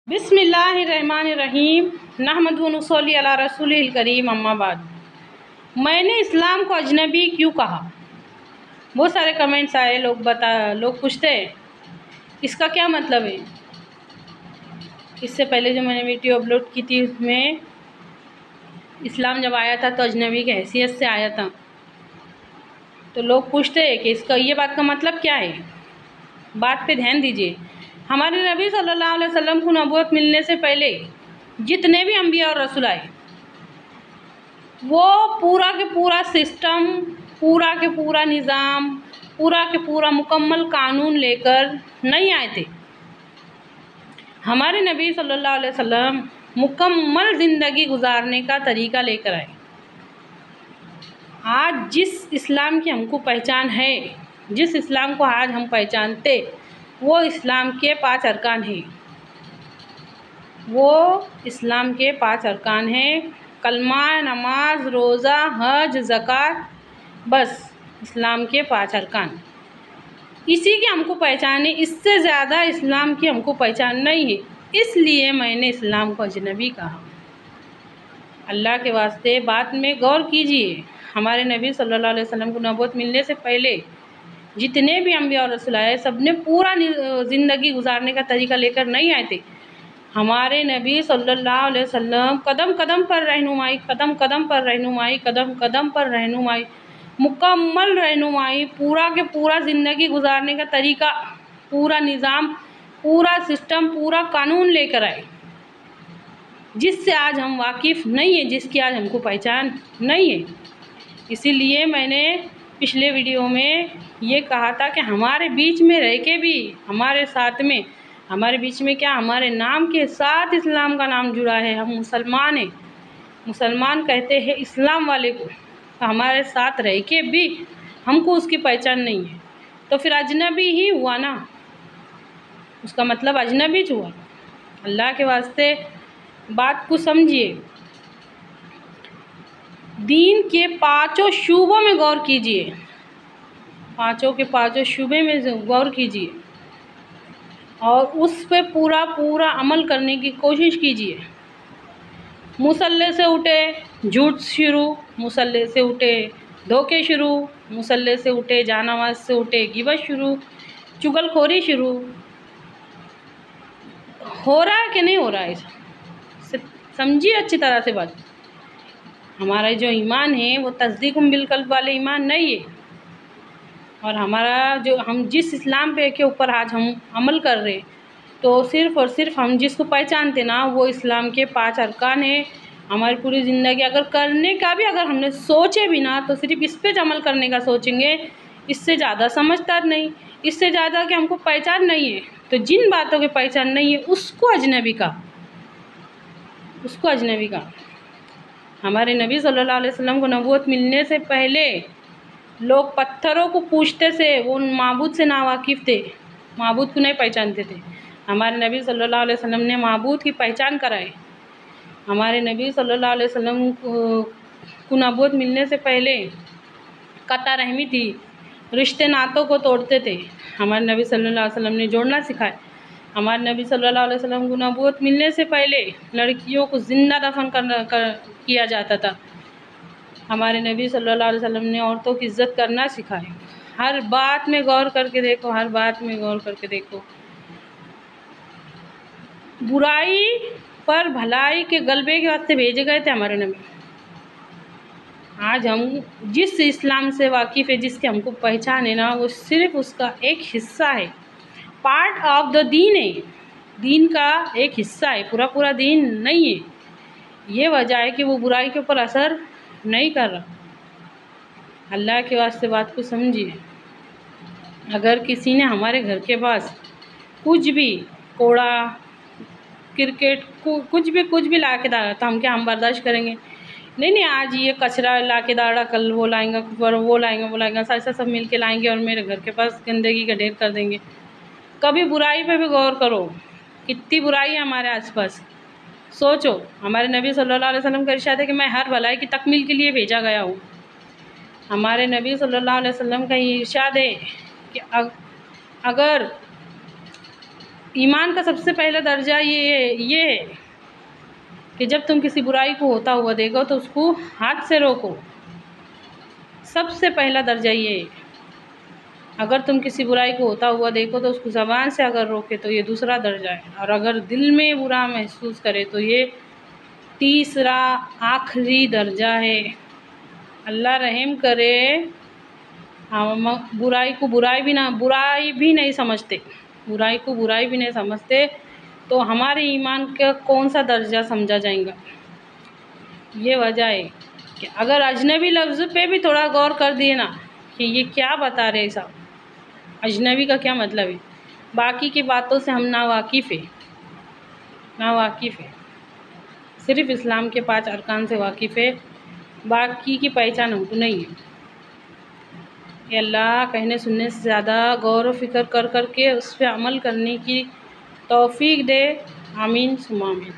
بسم اللہ الرحمن الرحیم نحمدہ و نصلی علی رسولہ الکریم اما بعد۔ میں نے اسلام کو اجنبی کیوں کہا؟ بہت سارے کمنٹس آئے، لوگ پوچھتے ہیں اس کا کیا مطلب ہے۔ اس سے پہلے جو میں نے ویڈیو اپلوڈ کی تھی اس میں اسلام جب آیا تھا تو اجنبی کی حیثیت سے آیا تھا، تو لوگ پوچھتے ہیں کہ اس کا یہ بات کا مطلب کیا ہے۔ بات پہ دھیان دیجیے۔ ہمارے نبی صلی اللہ علیہ وسلم کو نبوت ملنے سے پہلے جتنے بھی انبیاء اور رسول آئے وہ پورا کے پورا سسٹم، پورا کے پورا نظام، پورا کے پورا مکمل قانون لے کر نہیں آئے تھے۔ ہمارے نبی صلی اللہ علیہ وسلم مکمل زندگی گزارنے کا طریقہ لے کر آئے۔ آج جس اسلام کی ہم کو پہچان ہے، جس اسلام کو آج ہم پہچانتے، وہ اسلام کے 5 ارکان ہیں۔ وہ اسلام کے 5 ارکان ہیں: کلمہ، نماز، روزہ، حج، زکوٰۃ، بس اسلام کے 5 ارکان۔ اسی کی ہم کو پہچان ہے، اس سے زیادہ اسلام کی ہم کو پہچان نہیں ہے، اس لیے میں نے اسلام کو اجنبی کہا۔ اللہ کے واسطے بات میں غور کیجیے۔ ہمارے نبی صلی اللہ علیہ وسلم کو نبوت ملنے سے پہلے جتنے بھی انبیاء اور رسول آئے سب نے پورا زندگی گزارنے کا طریقہ لے کر نہیں آئے تھے۔ ہمارے نبی صلی اللہ علیہ وسلم قدم قدم پر رہنمائی، قدم قدم پر رہنمائی، قدم قدم پر رہنمائی، مکمل رہنمائی، پورا کے پورا زندگی گزارنے کا طریقہ، پورا نظام، پورا سسٹم، پورا قانون لے کر آئے، جس سے آج ہم واقف نہیں ہیں، جس کی آج ہم کو پہچان نہیں ہے۔ اسی لیے میں نے پچھلے ویڈیو میں یہ کہا تھا کہ ہمارے بیچ میں رہ کے بھی، ہمارے ساتھ میں، ہمارے بیچ میں کیا، ہمارے نام کے ساتھ اسلام کا نام جڑا ہے۔ ہم مسلمان ہیں، مسلمان کہتے ہیں اسلام والے کو، تو ہمارے ساتھ رہ کے بھی ہم کو اس کی پہچان نہیں ہے، تو پھر اجنبی ہی ہوا نا، اس کا مطلب اجنبی ہوا۔ اللہ کے واسطے بات کو سمجھیے۔ دین کے 5 شعبوں میں غور کیجیے، 5 کے 5 شعبے میں غور کیجیے اور اس پہ پورا عمل کرنے کی کوشش کیجیے۔ مصلی سے اٹھے جھوٹ شروع، مصلی سے اٹھے دھوکے شروع، مصلی سے اٹھے جانماز سے اٹھے غیبت شروع، چغل خوری شروع۔ ہو رہا ہے کہ نہیں ہو رہا ہے؟ سمجھیے اچھی طرح سے بات۔ ہمارا جو ایمان ہے وہ تصدیق بالقلب والے ایمان نہیں ہے، اور ہمارا جو ہم جس اسلام پہ کے اوپر آج ہم عمل کر رہے، تو صرف اور صرف ہم جس کو پہچانتے نا، وہ اسلام کے 5 ارکان ہیں۔ ہماری پوری زندگی اگر کرنے کا بھی اگر ہم نے سوچے بھی نا، تو صرف اس پہ عمل کرنے کا سوچیں گے، اس سے زیادہ سمجھدار نہیں، اس سے زیادہ کہ ہم کو پہچان نہیں ہے۔ تو جن باتوں کی پہچان نہیں ہے اس کو اجنبی کا، اس کو اجنبی کا۔ ہمارے نبی صلی اللہ علیہ وسلم کو نبوت ملنے سے پہلے لوگ پتھروں کو پوجتے تھے، وہ معبود سے ناواقف تھے، معبود کو نہیں پہچانتے تھے۔ ہمارے نبی صلی اللہ علیہ وسلم نے معبود کی پہچان کرائی۔ ہمارے نبی صلی اللہ علیہ وسلم کو نبوت ملنے سے پہلے قطع رحمی تھی، رشتے ناتوں کو توڑتے تھے، ہمارے نبی صلی اللہ علیہ وسلم نے جوڑنا سکھایا۔ ہمارے نبی صلی اللہ علیہ وسلم کو نبوت ملنے سے پہلے لڑکیوں کو زندہ دفن کیا جاتا تھا۔ ہمارے نبی صلی اللہ علیہ وسلم نے عورتوں کی عزت کرنا سکھائی۔ ہر بات میں غور کر کے دیکھو، ہر بات میں غور کر کے دیکھو۔ برائی پر بھلائی کے غلبے کے واسطے بھیجے گئے تھے ہمارے نبی۔ آج ہم جس اسلام سے واقف ہے، جس کی ہم کو پہچان ہے نا، وہ صرف اس کا ایک حصہ ہے، پارٹ آف دا دین ہے، دین کا ایک حصہ ہے، پورا دین نہیں ہے۔ یہ وجہ ہے کہ وہ برائی کے اوپر اثر نہیں کر رہا۔ اللہ کے واسطے بات کو سمجھیے۔ اگر کسی نے ہمارے گھر کے پاس کچھ بھی کوڑا کرکٹ کچھ بھی لا کے ڈالا تو ہم برداشت کریں گے؟ نہیں، آج یہ کچرا لا کے ڈالا، کل وہ لائیں گا، وہ لائیں گا، سب مل کے لائیں گے اور میرے گھر کے پاس گندگی کا ڈھیر کر دیں گے۔ کبھی برائی پہ بھی غور کرو، کتنی برائی ہے ہمارے آس پاس، سوچو۔ ہمارے نبی صلی اللہ علیہ وسلم کا ارشاد ہے کہ میں ہر بھلائی کی تکمیل کے لیے بھیجا گیا ہوں۔ ہمارے نبی صلی اللہ علیہ وسلم کا یہ ارشاد ہے کہ اگر ایمان کا سب سے پہلا درجہ یہ ہے کہ جب تم کسی برائی کو ہوتا ہوا دیکھو تو اس کو ہاتھ سے روکو. سب سے پہلا درجہ یہ ہے. اگر تم کسی برائی کو ہوتا ہوا دیکھو تو اس کو زبان سے اگر روکے تو یہ دوسرا درجہ ہے. اور اگر دل میں برا محسوس کرے تو یہ تیسرا آخری درجہ ہے. اللہ رحم کرے. ہم برائی کو برائی بھی نہیں سمجھتے. برائی کو برائی بھی نہیں سمجھتے تو ہمارے ایمان کا کون سا درجہ سمجھا جائے گا. یہ وجہ ہے کہ اگر اجنبی لفظ پہ بھی تھوڑا غور کر دیے نا کہ یہ کیا بتا رہے صاحب، اجنبی کا کیا مطلب ہے. باقی کی باتوں سے ہم ناواقف ہے. صرف اسلام کے 5 ارکان سے واقف ہے. باقی کی پہچان ہم کو نہیں ہے. کہ اللہ کہنے سننے سے زیادہ غور و فکر کر کے اس پہ عمل کرنے کی توفیق دے. آمین ثم آمین.